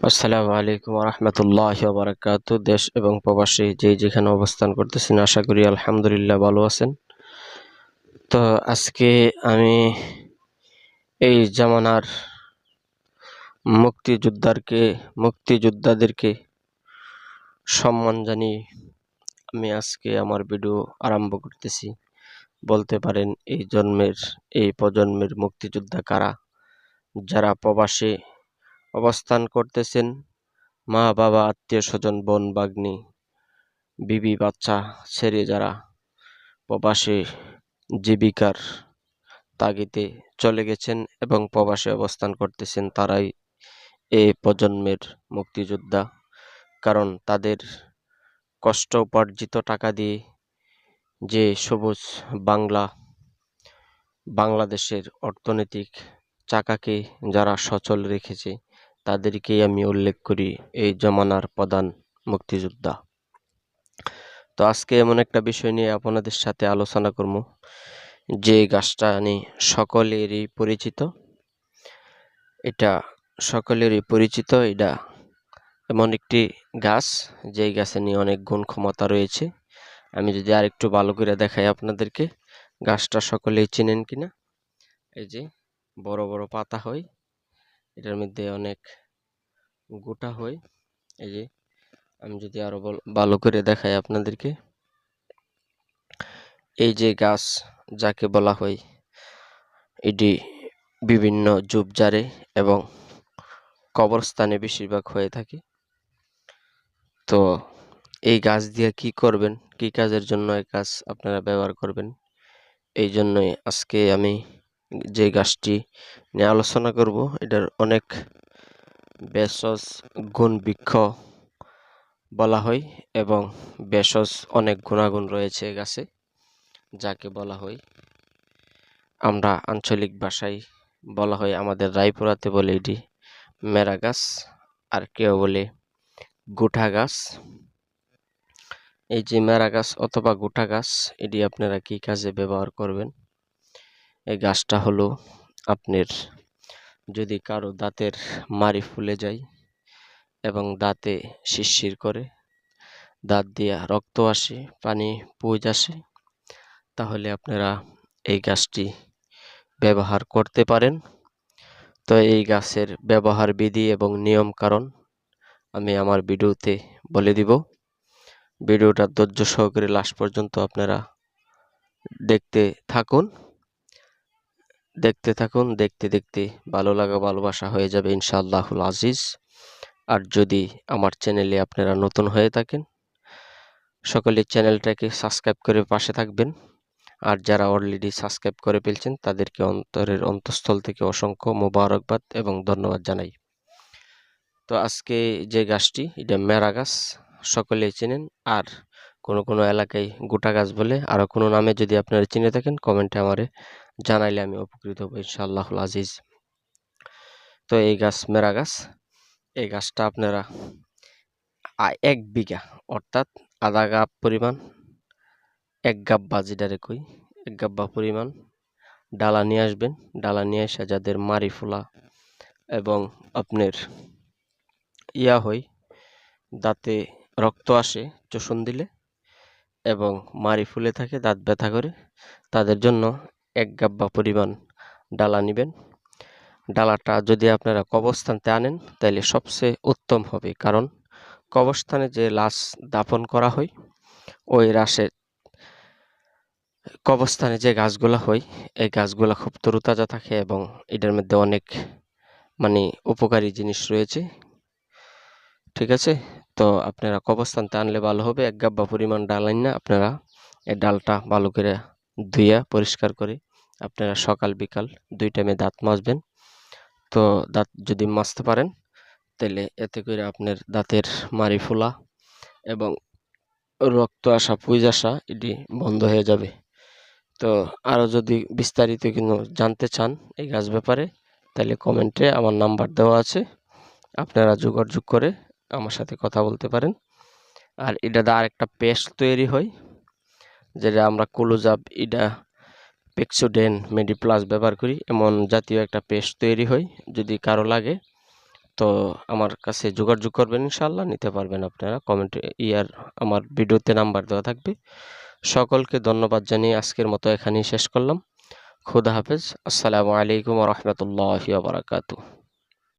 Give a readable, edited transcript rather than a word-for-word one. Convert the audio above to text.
আসসালামু আলাইকুম রহমতুল্লাহ বারাকাতু। দেশ এবং প্রবাসী যে যেখানে অবস্থান করতেছেন, আশা করি আলহামদুলিল্লাহ ভালো আছেন। তো আজকে আমি এই জামানার মুক্তিযোদ্ধাদেরকে সম্মান জানিয়ে আমি আজকে আমার ভিডিও আরম্ভ করতেছি। বলতে পারেন এই প্রজন্মের মুক্তিযোদ্ধা কারা, যারা প্রবাসে অবস্থান করতেছেন, মা বাবা আত্মীয় স্বজন বোন ভাগ্নি বিবি বাচ্চা ছেড়ে যারা প্রবাসে জীবিকার তাগিদে চলে গেছেন এবং প্রবাসে অবস্থান করতেছেন, তারাই এই প্রজন্মের মুক্তিযোদ্ধা। কারণ তাদের কষ্ট উপার্জিত টাকা দিয়ে যে সবুজ বাংলাদেশের অর্থনৈতিক চাকাকে যারা সচল রেখেছে, তাদেরকেই আমি উল্লেখ করি এই জমানার প্রধান মুক্তিযোদ্ধা। তো আজকে এমন একটা বিষয় নিয়ে আপনাদের সাথে আলোচনা করব, যে গাছটা নিয়ে সকলেরই পরিচিত। এটা এটা এমন একটি গাছ, যেই গাছে নিয়ে অনেক গুণ ক্ষমতা রয়েছে। আমি যদি আরেকটু ভালো করে দেখাই আপনাদেরকে, গাছটা সকলেই চিনেন কিনা। এই যে বড় বড় পাতা হয়, এটার মধ্যে অনেক গোটা হয়। এই যে আমি যদি আরো ভালো করে দেখাই আপনাদেরকে, এই যে গাছ যাকে বলা হয়, এটি বিভিন্ন ঝোপঝাড়ে এবং কবরস্থানে বেশিরভাগ হয়ে থাকে। তো এই গাছ দিয়ে কি করবেন, কি কাজের জন্য এই গাছ আপনারা ব্যবহার করবেন, এই জন্যই আজকে আমি যে গাছটি নিয়ে আলোচনা করব, এটার অনেক ভেষজ গুণ বৃক্ষ বলা হয় এবং ভেষজ অনেক গুণাগুণ রয়েছে গাছে, যাকে বলা হয়, আমরা আঞ্চলিক ভাষায় বলা হয়, আমাদের রায়পুরাতে বলে এটি মেরা গাছ, আর কেউ বলে গুঠা গাছ। এই যে মেরা গাছ অথবা গুঠা গাছ, এটি আপনারা কি কাজে ব্যবহার করবেন। এই গাছটা হলো, আপনার যদি কারো দাঁতের মাড়ি ফুলে যায় এবং দাঁতে শিরশির করে, দাঁত দিয়ে রক্ত আসে, পানি পুজ আসে, তাহলে আপনারা এই গাছটি ব্যবহার করতে পারেন। তো এই গাছের ব্যবহার বিধি এবং নিয়ম কারণ আমি আমার ভিডিওতে বলে দিব। ভিডিওটা ধৈর্য সহকারে লাস্ট পর্যন্ত আপনারা দেখতে থাকুন। দেখতে দেখতে ভালো লাগা ভালোবাসা হয়ে যাবে ইনশাআল্লাহুল আজিজ। আর যদি আমার চ্যানেলে আপনারা নতুন হয়ে থাকেন, সকলে চ্যানেলটাকে সাবস্ক্রাইব করে পাশে থাকবেন। আর যারা অলরেডি সাবস্ক্রাইব করে ফেলছেন, তাদেরকে অন্তরের অন্তঃস্থল থেকে অসংখ্য মোবারকবাদ এবং ধন্যবাদ জানাই। তো আজকে যে গাছটি, এটা মেরা গাছ, সকলেই চেনেন। আর কোনো এলাকায় গোটা গাছ বলে, আর কোনো নামে যদি আপনারা চিনে থাকেন, কমেন্টে আমারে জানাইলে আমি উপকৃত হব ইনশাআল্লাহুল আজিজ। তো এই গাছ মেরা গাছ, এই গাছটা আপনারা 1 বিঘা অর্থাৎ আধা কাপ পরিমাণ, 1 গাব্বা যেটারে কই, 1 গাব্বা পরিমাণ ডালা নিয়ে আসবেন। ডালা নিয়ে এসে যাদের মাড়ি ফোলা এবং আপনার হয়, দাঁতে রক্ত আসে চোষণ দিলে এবং মাড়ি ফুলে থাকে, দাঁত ব্যথা করে, তাদের জন্য 1 গাব্বা পরিমাণ ডালা নেবেন। ডালাটা যদি আপনারা কবরস্থানতে আনেন, তাহলে সবচেয়ে উত্তম হবে, কারণ কবরস্থানে যে লাশ দাফন করা হয়, ওই কবরস্থানে যে গাছগুলা হয়, এই গাছগুলা খুব তরুতাজা থাকে এবং এটার মধ্যে অনেক উপকারী জিনিস রয়েছে। ঠিক আছে, তো আপনারা কবরস্থানতে আনলে ভালো হবে। 1 গাব্বা পরিমাণ ডাল আইনা আপনারা এই ডালটা ভালো করে ধুইয়া পরিষ্কার করে আপনারা সকাল বিকাল 2 টাইমে দাঁত মাজবেন। তো দাঁত যদি মাজতে পারেন, তাহলে এতে করে আপনার দাঁতের মাড়ি ফোলা এবং রক্ত আসা পুজ আসা এটি বন্ধ হয়ে যাবে। তো আরও যদি বিস্তারিত কিন্তু জানতে চান এই গাছ ব্যাপারে, তাহলে কমেন্টে আমার নাম্বার দেওয়া আছে, আপনারা যোগাযোগ করে আমার সাথে কথা বলতে পারেন। আর এটা দ্বারা আরেকটা পেস্ট তৈরি হয়, যেটা আমরা ক্লোজআপ, এটা পেক্সোডেন মেডিপ্লাস ব্যবহার করি, এমন জাতীয় একটা পেস্ট তৈরি হয়। যদি কারো লাগে, তো আমার কাছে যোগাযোগ করবেন, ইনশাআল্লাহ নিতে পারবেন আপনারা। কমেন্টে আমার ভিডিওতে নাম্বার দেওয়া থাকবে। সকলকে ধন্যবাদ জানিয়ে আজকের মতো এখানেই শেষ করলাম। খুদা হাফেজ। আসসালামু আলাইকুম ওয়া রাহমাতুল্লাহি ওয়া বারাকাতুহু।